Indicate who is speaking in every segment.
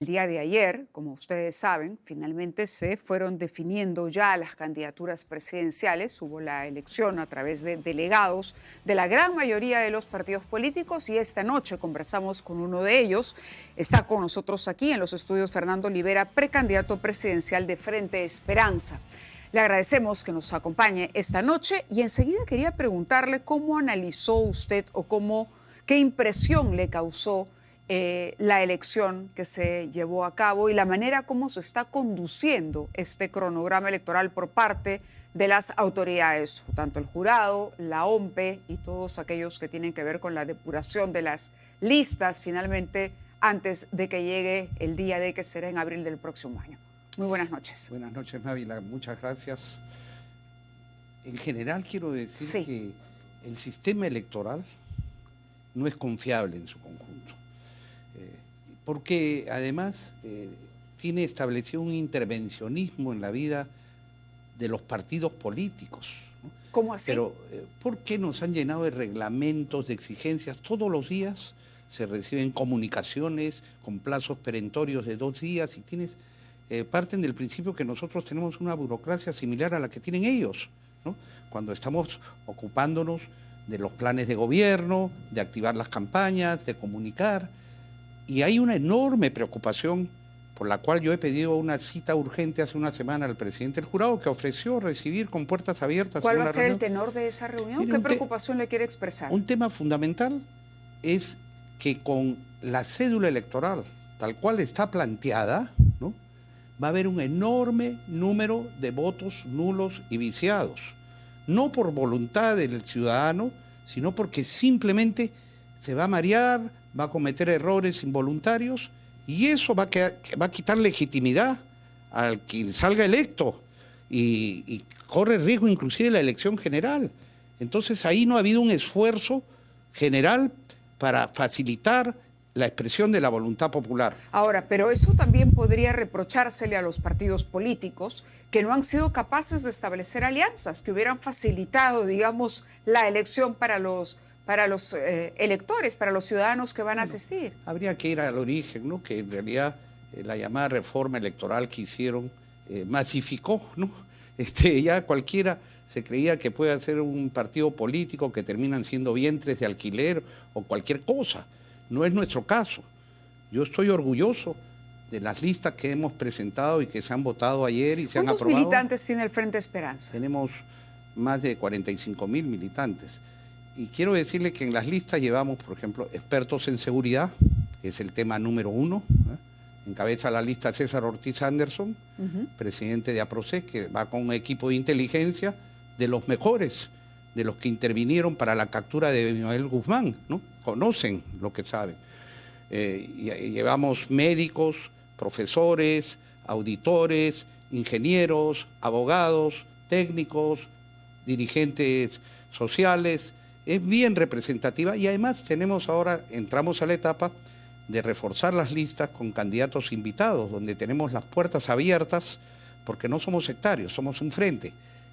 Speaker 1: El día de ayer, como ustedes saben, finalmente se fueron definiendo ya las candidaturas presidenciales. Hubo la elección a través de delegados de la gran mayoría de los partidos políticos y esta noche conversamos con uno de ellos. Está con nosotros aquí en los estudios Fernando Olivera, precandidato presidencial de Frente Esperanza. Le agradecemos que nos acompañe esta noche y enseguida quería preguntarle cómo analizó usted o qué impresión le causó la elección que se llevó a cabo y la manera como se está conduciendo este cronograma electoral por parte de las autoridades, tanto el jurado, la OMPE y todos aquellos que tienen que ver con la depuración de las listas finalmente antes de que llegue el día D, que será en abril del próximo año. Muy buenas noches.
Speaker 2: Buenas noches, Mávila. Muchas gracias. En general quiero decir que el sistema electoral no es confiable en su conjunto. Porque además tiene establecido un intervencionismo en la vida de los partidos políticos, ¿no?
Speaker 1: ¿Cómo así?
Speaker 2: Pero ¿por qué nos han llenado de reglamentos, de exigencias? Todos los días se reciben comunicaciones con plazos perentorios de 2 días y parten del principio que nosotros tenemos una burocracia similar a la que tienen ellos, ¿no? Cuando estamos ocupándonos de los planes de gobierno, de activar las campañas, de comunicar. Y hay una enorme preocupación por la cual yo he pedido una cita urgente hace una semana al presidente del jurado, que ofreció recibir con puertas abiertas.
Speaker 1: ¿Cuál va a ser el tenor de esa reunión? ¿Qué preocupación le quiere expresar?
Speaker 2: Un tema fundamental es que con la cédula electoral, tal cual está planteada, ¿no?, va a haber un enorme número de votos nulos y viciados. No por voluntad del ciudadano, sino porque simplemente se va a marear, va a cometer errores involuntarios y eso va a quitar legitimidad al quien salga electo y corre riesgo inclusive la elección general. Entonces ahí no ha habido un esfuerzo general para facilitar la expresión de la voluntad popular.
Speaker 1: Ahora, pero eso también podría reprochársele a los partidos políticos que no han sido capaces de establecer alianzas que hubieran facilitado, digamos, la elección para los electores, para los ciudadanos que van a asistir.
Speaker 2: Habría que ir al origen, ¿no?, que en realidad la llamada reforma electoral que hicieron masificó, ¿no? Ya cualquiera se creía que puede hacer un partido político que terminan siendo vientres de alquiler o cualquier cosa. No es nuestro caso. Yo estoy orgulloso de las listas que hemos presentado y que se han votado ayer y se han aprobado.
Speaker 1: ¿Cuántos militantes tiene el Frente Esperanza?
Speaker 2: Tenemos más de 45.000 militantes. Y quiero decirle que en las listas llevamos, por ejemplo, expertos en seguridad, que es el tema número 1. Encabeza la lista César Ortiz Anderson, presidente de APROCEC, que va con un equipo de inteligencia de los mejores, de los que intervinieron para la captura de Abimael Guzmán, ¿no? Conocen lo que saben. Y llevamos médicos, profesores, auditores, ingenieros, abogados, técnicos, dirigentes sociales. Es bien representativa y además entramos a la etapa de reforzar las listas con candidatos invitados, donde tenemos las puertas abiertas, porque no somos sectarios, somos un frente,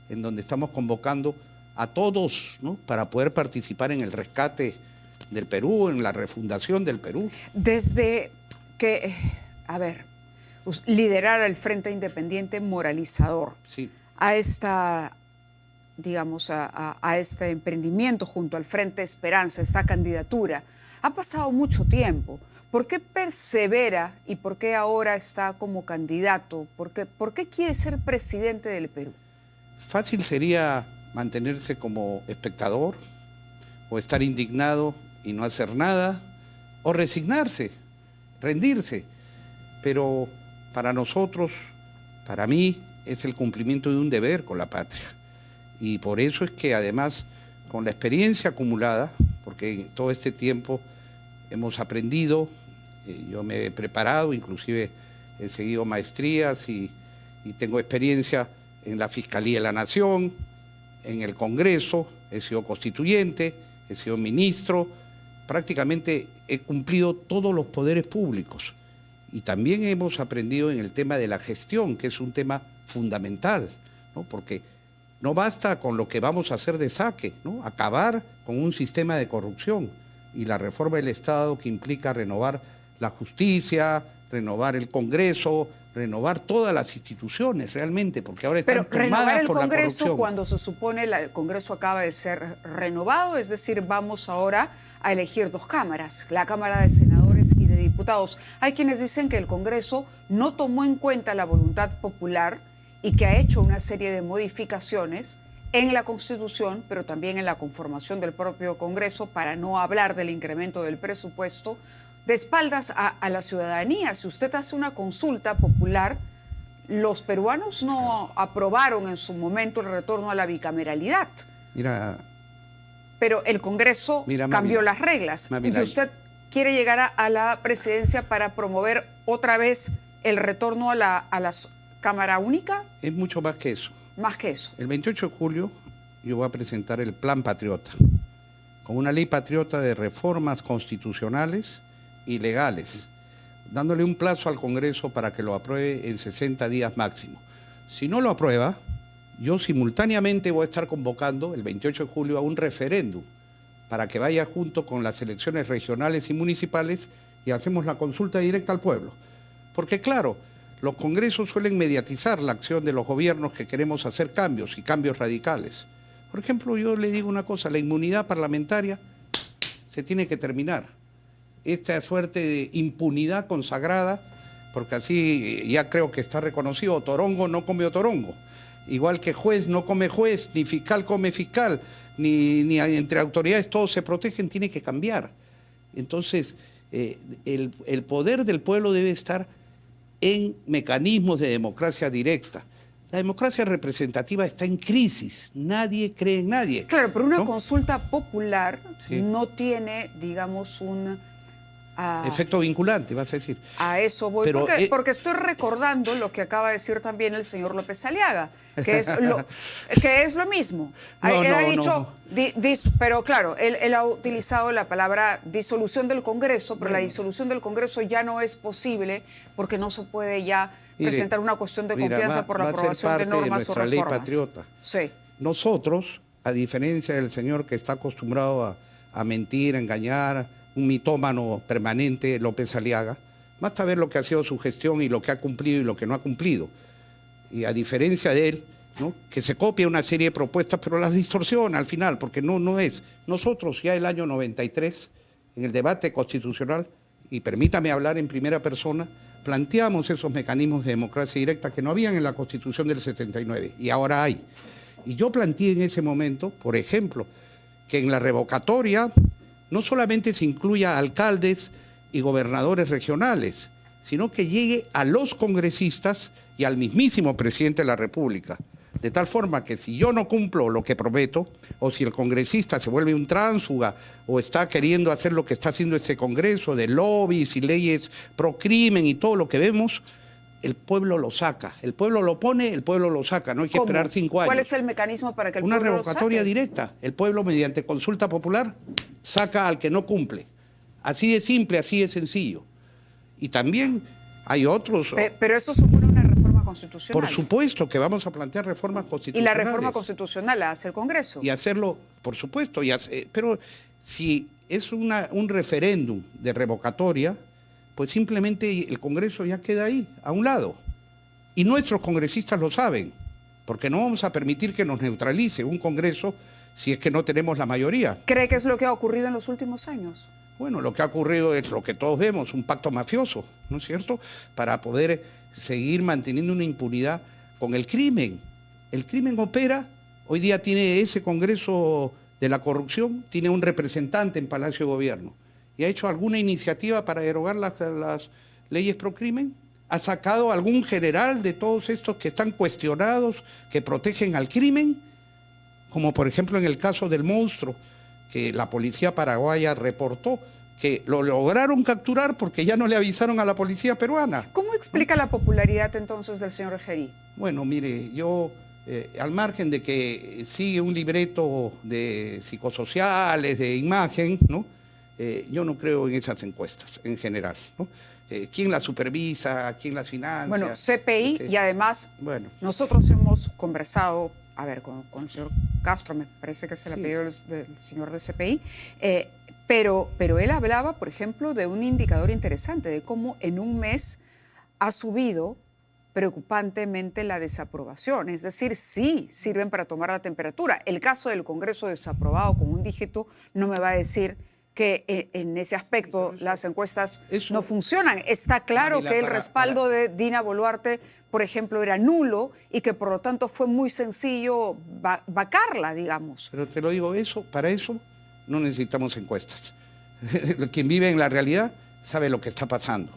Speaker 2: en donde estamos convocando a todos, ¿no?, para poder participar en el rescate del Perú, en la refundación del Perú.
Speaker 1: Desde que, liderar el Frente Independiente Moralizador,
Speaker 2: sí,
Speaker 1: a este emprendimiento junto al Frente Esperanza, esta candidatura, ha pasado mucho tiempo. ¿Por qué persevera y por qué ahora está como candidato? ¿Por qué quiere ser presidente del Perú?
Speaker 2: Fácil sería mantenerse como espectador, o estar indignado y no hacer nada, o resignarse, rendirse. Pero para nosotros, para mí, es el cumplimiento de un deber con la patria. Y por eso es que además, con la experiencia acumulada, porque en todo este tiempo hemos aprendido, yo me he preparado, inclusive he seguido maestrías y tengo experiencia en la Fiscalía de la Nación, en el Congreso, he sido constituyente, he sido ministro, prácticamente he cumplido todos los poderes públicos. Y también hemos aprendido en el tema de la gestión, que es un tema fundamental, ¿no?, porque no basta con lo que vamos a hacer de saque, ¿no?, acabar con un sistema de corrupción y la reforma del Estado que implica renovar la justicia, renovar el Congreso, renovar todas las instituciones realmente, porque ahora están
Speaker 1: Pero renovar
Speaker 2: tomadas
Speaker 1: el
Speaker 2: por la
Speaker 1: Congreso
Speaker 2: corrupción.
Speaker 1: cuando se supone el Congreso acaba de ser renovado, es decir, vamos ahora a elegir dos cámaras, la Cámara de Senadores y de Diputados. Hay quienes dicen que el Congreso no tomó en cuenta la voluntad popular y que ha hecho una serie de modificaciones en la Constitución, pero también en la conformación del propio Congreso, para no hablar del incremento del presupuesto, de espaldas a la ciudadanía. Si usted hace una consulta popular, los peruanos no aprobaron en su momento el retorno a la bicameralidad.
Speaker 2: Mira,
Speaker 1: pero el Congreso cambió las reglas. Y usted quiere llegar a la presidencia para promover otra vez el retorno a la Cámara Única.
Speaker 2: Es mucho más que eso.
Speaker 1: Más que eso.
Speaker 2: El 28 de julio yo voy a presentar el Plan Patriota, con una ley patriota de reformas constitucionales y legales, dándole un plazo al Congreso para que lo apruebe en 60 días máximo. Si no lo aprueba, yo simultáneamente voy a estar convocando el 28 de julio a un referéndum para que vaya junto con las elecciones regionales y municipales y hacemos la consulta directa al pueblo. Porque claro, los congresos suelen mediatizar la acción de los gobiernos que queremos hacer cambios y cambios radicales. Por ejemplo, yo le digo una cosa, la inmunidad parlamentaria se tiene que terminar. Esta suerte de impunidad consagrada, porque así ya creo que está reconocido, torongo no come torongo. Igual que juez no come juez, ni fiscal come fiscal, ni entre autoridades todos se protegen, tiene que cambiar. Entonces, el poder del pueblo debe estar en mecanismos de democracia directa. La democracia representativa está en crisis, nadie cree en nadie.
Speaker 1: Claro, pero una consulta popular no tiene, digamos, un...
Speaker 2: efecto vinculante, vas a decir.
Speaker 1: A eso voy, pero, porque estoy recordando lo que acaba de decir también el señor López Aliaga, que es lo mismo. Él ha dicho, pero claro, él ha utilizado la palabra disolución del Congreso, pero la disolución del Congreso ya no es posible porque no se puede ya presentar una cuestión de confianza por la aprobación de normas o reformas.
Speaker 2: Ley patriota.
Speaker 1: Sí.
Speaker 2: Nosotros, a diferencia del señor que está acostumbrado a mentir, a engañar, un mitómano permanente, López Aliaga, basta ver lo que ha sido su gestión y lo que ha cumplido y lo que no ha cumplido. Y a diferencia de él, ¿no?, que se copia una serie de propuestas, pero las distorsiona al final, porque no es. Nosotros ya el año 93, en el debate constitucional, y permítame hablar en primera persona, planteamos esos mecanismos de democracia directa que no habían en la Constitución del 79, y ahora hay. Y yo planteé en ese momento, por ejemplo, que en la revocatoria no solamente se incluya alcaldes y gobernadores regionales, sino que llegue a los congresistas y al mismísimo presidente de la República. De tal forma que si yo no cumplo lo que prometo, o si el congresista se vuelve un tránsfuga, o está queriendo hacer lo que está haciendo este Congreso, de lobbies y leyes pro crimen y todo lo que vemos, el pueblo lo saca. El pueblo lo pone, el pueblo lo saca. No hay que esperar 5 años.
Speaker 1: ¿Cuál es el mecanismo para que el
Speaker 2: pueblo
Speaker 1: lo saque?
Speaker 2: Una revocatoria directa. El pueblo, mediante consulta popular, saca al que no cumple. Así de simple, así de sencillo. Y también hay otros...
Speaker 1: Pero eso supone una reforma constitucional.
Speaker 2: Por supuesto que vamos a plantear reformas constitucionales.
Speaker 1: Y la reforma constitucional la hace el Congreso.
Speaker 2: Y hacerlo, por supuesto. Pero si es un referéndum de revocatoria, pues simplemente el Congreso ya queda ahí, a un lado. Y nuestros congresistas lo saben, porque no vamos a permitir que nos neutralice un Congreso si es que no tenemos la mayoría.
Speaker 1: ¿Cree que es lo que ha ocurrido en los últimos años?
Speaker 2: Bueno, lo que ha ocurrido es lo que todos vemos, un pacto mafioso, ¿no es cierto?, para poder seguir manteniendo una impunidad con el crimen. El crimen opera, hoy día tiene ese Congreso de la corrupción, tiene un representante en Palacio de Gobierno. ¿Y ha hecho alguna iniciativa para derogar las leyes pro crimen? ¿Ha sacado algún general de todos estos que están cuestionados, que protegen al crimen? Como por ejemplo en el caso del monstruo, que la policía paraguaya reportó que lo lograron capturar porque ya no le avisaron a la policía peruana.
Speaker 1: ¿Cómo explica la popularidad entonces del señor Gerí?
Speaker 2: Bueno, mire, yo, al margen de que sigue un libreto de psicosociales, de imagen, ¿no?, yo no creo en esas encuestas en general, ¿no? ¿Quién las supervisa? ¿Quién las financia?
Speaker 1: Bueno, CPI y además nosotros hemos conversado, con el señor Castro, me parece que es el apellido del señor de CPI, Pero él hablaba, por ejemplo, de un indicador interesante, de cómo en un mes ha subido preocupantemente la desaprobación. Es decir, sí sirven para tomar la temperatura. El caso del Congreso desaprobado con un dígito no me va a decir que en ese aspecto las encuestas no funcionan. Está claro que el respaldo de Dina Boluarte, por ejemplo, era nulo y que por lo tanto fue muy sencillo vacarla, digamos.
Speaker 2: Pero te lo digo, para eso no necesitamos encuestas. Quien vive en la realidad sabe lo que está pasando.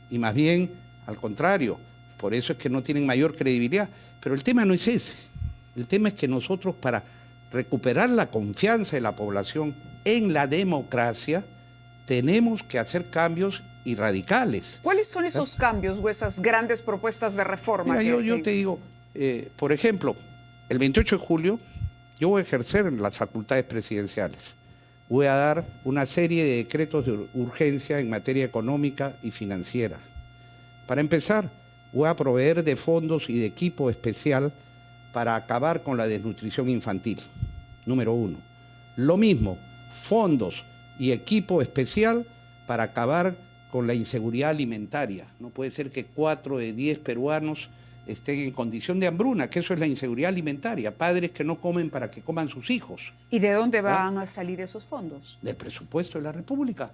Speaker 2: Y más bien, al contrario, por eso es que no tienen mayor credibilidad. Pero el tema no es ese. El tema es que nosotros, para recuperar la confianza de la población en la democracia, tenemos que hacer cambios y radicales.
Speaker 1: ¿Cuáles son esos cambios o esas grandes propuestas de reforma?
Speaker 2: Mira, yo te digo, por ejemplo, el 28 de julio yo voy a ejercer en las facultades presidenciales. Voy a dar una serie de decretos de urgencia en materia económica y financiera. Para empezar, voy a proveer de fondos y de equipo especial para acabar con la desnutrición infantil, número 1. Lo mismo, fondos y equipo especial para acabar con la inseguridad alimentaria. No puede ser que 4 de 10 peruanos estén en condición de hambruna, que eso es la inseguridad alimentaria, padres que no comen para que coman sus hijos.
Speaker 1: ¿Y de dónde van a salir esos fondos?
Speaker 2: Del presupuesto de la República.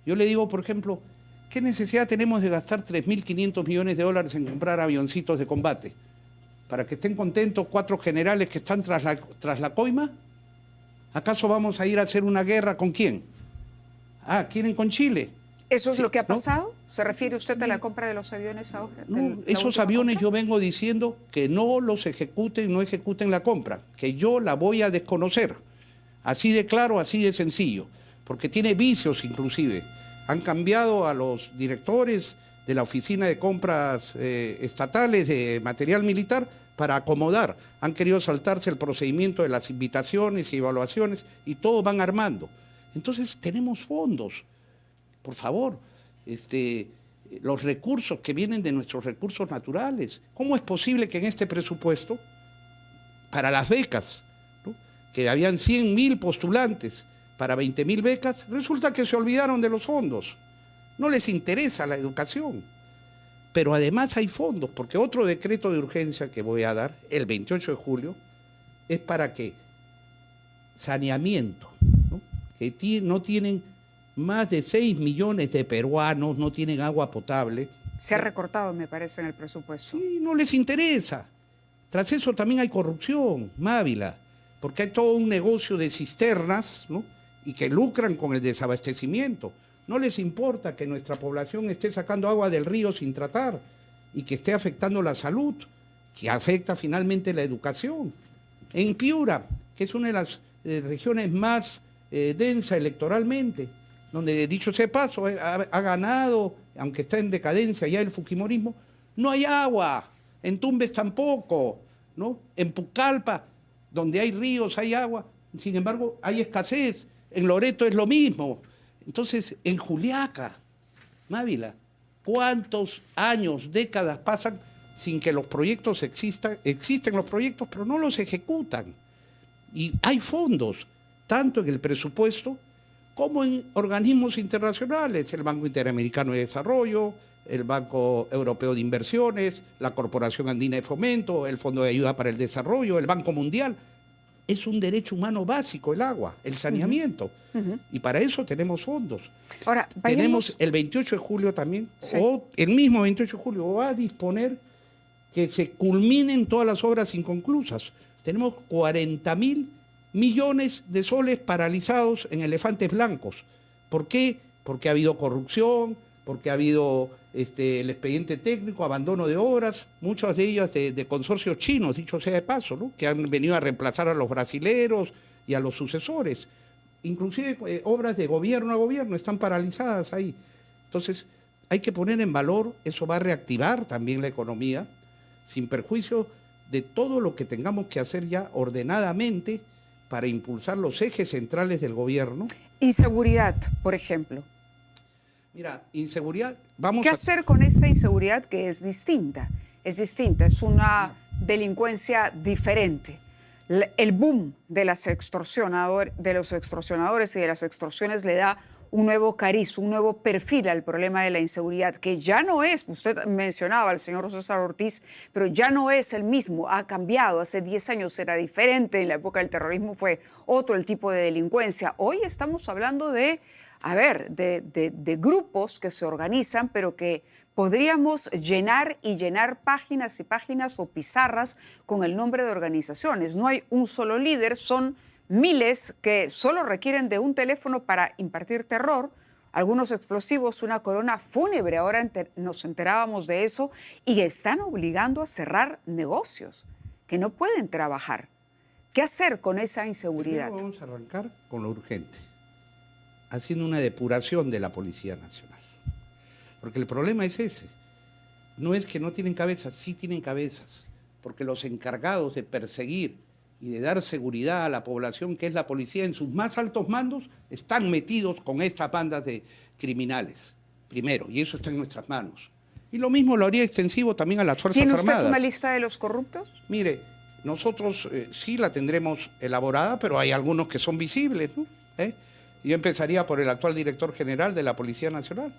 Speaker 2: Yo le digo, por ejemplo, ¿qué necesidad tenemos de gastar 3.500 millones de dólares en comprar avioncitos de combate? ¿Para que estén contentos 4 generales que están tras la coima? ¿Acaso vamos a ir a hacer una guerra con quién? ¿Quieren con Chile?
Speaker 1: ¿Eso es lo que ha pasado? ¿No? ¿Se refiere usted a la compra de los aviones ahora?
Speaker 2: No, esos aviones compra? Yo vengo diciendo que no los ejecuten, no ejecuten la compra, que yo la voy a desconocer. Así de claro, así de sencillo, porque tiene vicios inclusive. Han cambiado a los directores de la Oficina de Compras Estatales de Material Militar para acomodar. Han querido saltarse el procedimiento de las invitaciones y evaluaciones y todo van armando. Entonces tenemos fondos. Por favor, los recursos que vienen de nuestros recursos naturales. ¿Cómo es posible que en este presupuesto, para las becas, ¿no?, que habían 100.000 postulantes para 20.000 becas, resulta que se olvidaron de los fondos? No les interesa la educación. Pero además hay fondos, porque otro decreto de urgencia que voy a dar el 28 de julio es para que saneamiento, ¿no?, que no tienen más de 6 millones de peruanos, no tienen agua potable.
Speaker 1: Se ha recortado, me parece, en el presupuesto.
Speaker 2: Sí, no les interesa. Tras eso también hay corrupción, Mávila, porque hay todo un negocio de cisternas, ¿no?, y que lucran con el desabastecimiento. No les importa que nuestra población esté sacando agua del río sin tratar y que esté afectando la salud, que afecta finalmente la educación. En Piura, que es una de las regiones más densa electoralmente, donde, dicho sea de paso, ha ganado, aunque está en decadencia ya el fujimorismo, no hay agua. En Tumbes tampoco, ¿no? En Pucallpa, donde hay ríos, hay agua. Sin embargo, hay escasez. En Loreto es lo mismo. Entonces, en Juliaca, Mávila, ¿cuántos años, décadas pasan sin que los proyectos existan? Existen los proyectos, pero no los ejecutan. Y hay fondos, tanto en el presupuesto como en organismos internacionales, el Banco Interamericano de Desarrollo, el Banco Europeo de Inversiones, la Corporación Andina de Fomento, el Fondo de Ayuda para el Desarrollo, el Banco Mundial. Es un derecho humano básico el agua, el saneamiento. Y para eso tenemos fondos.
Speaker 1: Ahora,
Speaker 2: tenemos el 28 de julio también, sí, o el mismo 28 de julio, va a disponer que se culminen todas las obras inconclusas. Tenemos 40.000 millones de soles paralizados en elefantes blancos. ¿Por qué? Porque ha habido corrupción, porque ha habido el expediente técnico, abandono de obras, muchas de ellas de consorcios chinos, dicho sea de paso, ¿no?, que han venido a reemplazar a los brasileros y a los sucesores. Inclusive obras de gobierno a gobierno están paralizadas ahí. Entonces, hay que poner en valor, eso va a reactivar también la economía, sin perjuicio de todo lo que tengamos que hacer ya ordenadamente para impulsar los ejes centrales del gobierno.
Speaker 1: Inseguridad, por ejemplo.
Speaker 2: Mira, inseguridad,
Speaker 1: ¿Qué hacer con esta inseguridad que es distinta? Es distinta, es una delincuencia diferente. El boom de los extorsionadores y de las extorsiones le da un nuevo cariz, un nuevo perfil al problema de la inseguridad, que ya no es, usted mencionaba al señor César Ortiz, pero ya no es el mismo, ha cambiado. Hace 10 años era diferente, en la época del terrorismo fue otro el tipo de delincuencia. Hoy estamos hablando de grupos que se organizan, pero que podríamos llenar y llenar páginas y páginas o pizarras con el nombre de organizaciones. No hay un solo líder, son miles que solo requieren de un teléfono para impartir terror, algunos explosivos, una corona fúnebre. Ahora nos enterábamos de eso, y están obligando a cerrar negocios que no pueden trabajar. ¿Qué hacer con esa inseguridad?
Speaker 2: Primero vamos a arrancar con lo urgente, haciendo una depuración de la Policía Nacional. Porque el problema es ese. No es que no tienen cabezas, sí tienen cabezas. Porque los encargados de perseguir y de dar seguridad a la población, que es la policía, en sus más altos mandos, están metidos con estas bandas de criminales. Primero, y eso está en nuestras manos. Y lo mismo lo haría extensivo también a las Fuerzas Armadas.
Speaker 1: ¿Tiene usted una lista de los corruptos?
Speaker 2: Mire, nosotros sí la tendremos elaborada, pero hay algunos que son visibles, ¿no? Yo empezaría por el actual director general de la Policía Nacional,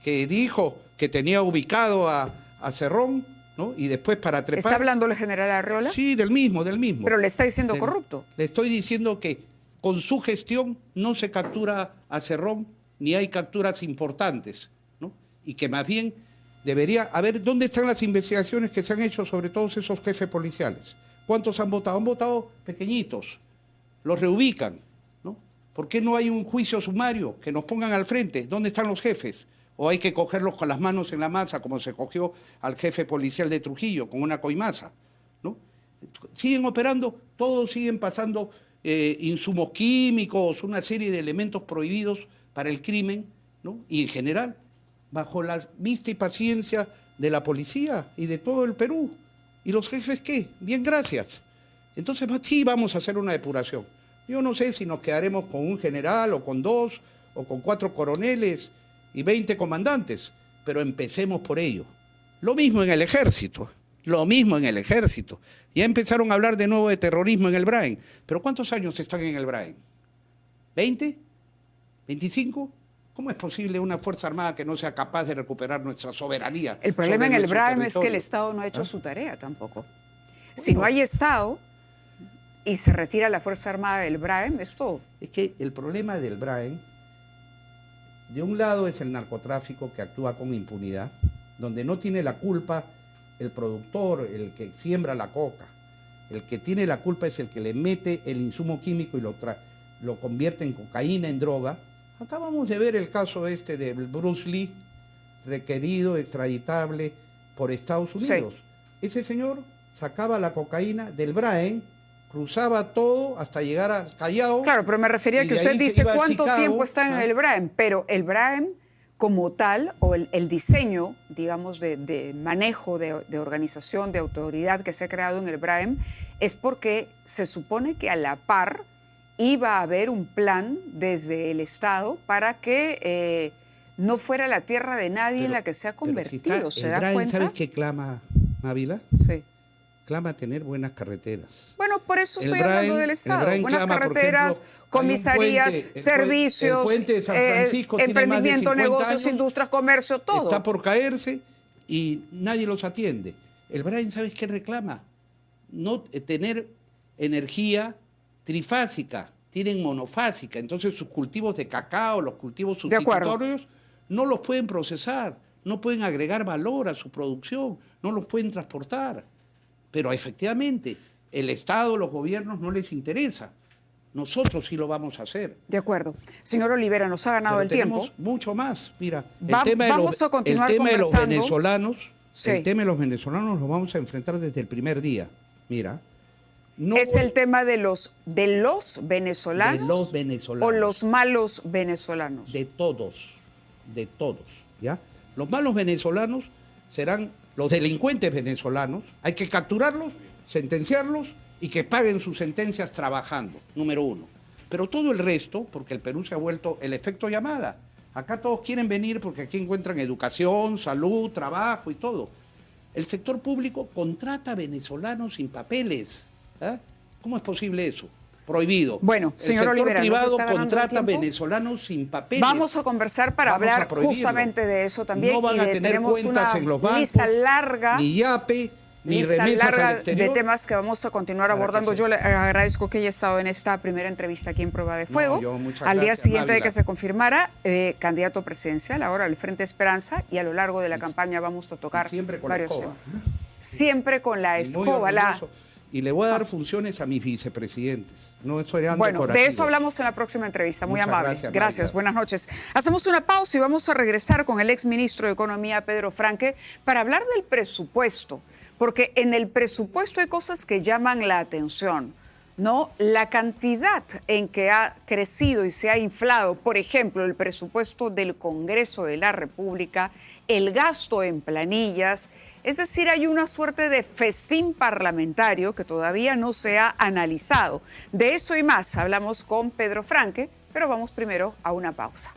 Speaker 2: que dijo que tenía ubicado a Cerrón, ¿no? Y después para trepar...
Speaker 1: ¿Está hablando el general Arriola?
Speaker 2: Sí, del mismo.
Speaker 1: Pero le está diciendo corrupto.
Speaker 2: Le estoy diciendo que con su gestión no se captura a Cerrón, ni hay capturas importantes, ¿no? Y que más bien debería... A ver, ¿dónde están las investigaciones que se han hecho sobre todos esos jefes policiales? ¿Cuántos han votado? Han votado pequeñitos. Los reubican, ¿no? ¿Por qué no hay un juicio sumario que nos pongan al frente? ¿Dónde están los jefes? ¿O hay que cogerlos con las manos en la masa, como se cogió al jefe policial de Trujillo, con una coimaza, ¿no? Siguen operando, todos siguen pasando insumos químicos, una serie de elementos prohibidos para el crimen, ¿no? Y en general, bajo la vista y paciencia de la policía y de todo el Perú. ¿Y los jefes qué? Bien, gracias. Entonces sí vamos a hacer una depuración. Yo no sé si nos quedaremos con un general o con 2 o con 4 coroneles y 20 comandantes, pero empecemos por ello. Lo mismo en el ejército, Ya empezaron a hablar de nuevo de terrorismo en el Braen, pero ¿cuántos años están en el Braen? ¿20? ¿25? ¿Cómo es posible una Fuerza Armada que no sea capaz de recuperar nuestra soberanía?
Speaker 1: El problema en el Braen es que el Estado no ha hecho su tarea tampoco. Bueno, si no hay Estado y se retira la Fuerza Armada del Braen, es todo.
Speaker 2: Es que el problema del Braen, de un lado es el narcotráfico que actúa con impunidad, donde no tiene la culpa el productor, el que siembra la coca. El que tiene la culpa es el que le mete el insumo químico y lo convierte en cocaína, en droga. Acabamos de ver el caso de Bruce Lee, requerido, extraditable por Estados Unidos. Sí. Ese señor sacaba la cocaína del Braen, cruzaba todo hasta llegar a Callao.
Speaker 1: Claro, pero me refería a que usted dice cuánto tiempo está en el Braen, pero el Braen como tal, o el diseño, digamos, de manejo, de organización, de autoridad que se ha creado en el Braen, es porque se supone que a la par iba a haber un plan desde el Estado para que no fuera la tierra de nadie en la que se ha convertido.
Speaker 2: Si ¿se da cuenta? ¿Sabes qué clama, Mávila?
Speaker 1: Sí.
Speaker 2: Clama tener buenas carreteras.
Speaker 1: Bueno, por eso estoy hablando del Estado. Buenas carreteras, ejemplo, comisarías, servicios,
Speaker 2: puente de San Francisco
Speaker 1: emprendimiento, negocios,
Speaker 2: años,
Speaker 1: industrias, comercio, todo.
Speaker 2: Está por caerse y nadie los atiende. El Braen, ¿sabes qué reclama? No tener energía trifásica, tienen monofásica. Entonces sus cultivos de cacao, los cultivos sustitutorios, no los pueden procesar, no pueden agregar valor a su producción, no los pueden transportar. Pero efectivamente, el Estado, los gobiernos no les interesa. Nosotros sí lo vamos a hacer.
Speaker 1: De acuerdo. Señor Olivera, nos ha ganado el tiempo.
Speaker 2: Mucho más. Mira,
Speaker 1: el tema de
Speaker 2: los venezolanos, sí. El tema de los venezolanos lo vamos a enfrentar desde el primer día. Mira.
Speaker 1: ¿Es el tema de los venezolanos?
Speaker 2: De los venezolanos.
Speaker 1: ¿O los malos venezolanos?
Speaker 2: De todos, ¿ya? Los malos venezolanos serán los delincuentes venezolanos. Hay que capturarlos, sentenciarlos y que paguen sus sentencias trabajando, número 1. Pero todo el resto, porque el Perú se ha vuelto el efecto llamada. Acá todos quieren venir porque aquí encuentran educación, salud, trabajo y todo. El sector público contrata venezolanos sin papeles, ¿eh? ¿Cómo es posible eso? Prohibido.
Speaker 1: Bueno, señor
Speaker 2: el sector
Speaker 1: Olivera,
Speaker 2: privado contrata venezolanos sin papeles.
Speaker 1: Vamos a conversar para hablar justamente de eso también.
Speaker 2: No van a tener cuentas en los bancos,
Speaker 1: lista larga,
Speaker 2: ni IAPE, ni
Speaker 1: lista
Speaker 2: remesas
Speaker 1: larga
Speaker 2: al exterior,
Speaker 1: de temas que vamos a continuar abordando. Yo le agradezco que haya estado en esta primera entrevista aquí en Prueba de Fuego. Al día siguiente de que se confirmara candidato presidencial, ahora al Frente Esperanza, y a lo largo de la campaña vamos a tocar varios temas. Siempre con la escoba.
Speaker 2: Y le voy a dar funciones a mis vicepresidentes. No estoy dando
Speaker 1: Bueno, de eso hablamos en la próxima entrevista. Muy amable. Gracias. Buenas noches. Hacemos una pausa y vamos a regresar con el exministro de Economía, Pedro Franque, para hablar del presupuesto. Porque en el presupuesto hay cosas que llaman la atención, ¿no? La cantidad en que ha crecido y se ha inflado, por ejemplo, el presupuesto del Congreso de la República, el gasto en planillas. Es decir, hay una suerte de festín parlamentario que todavía no se ha analizado. De eso y más hablamos con Pedro Franque, pero vamos primero a una pausa.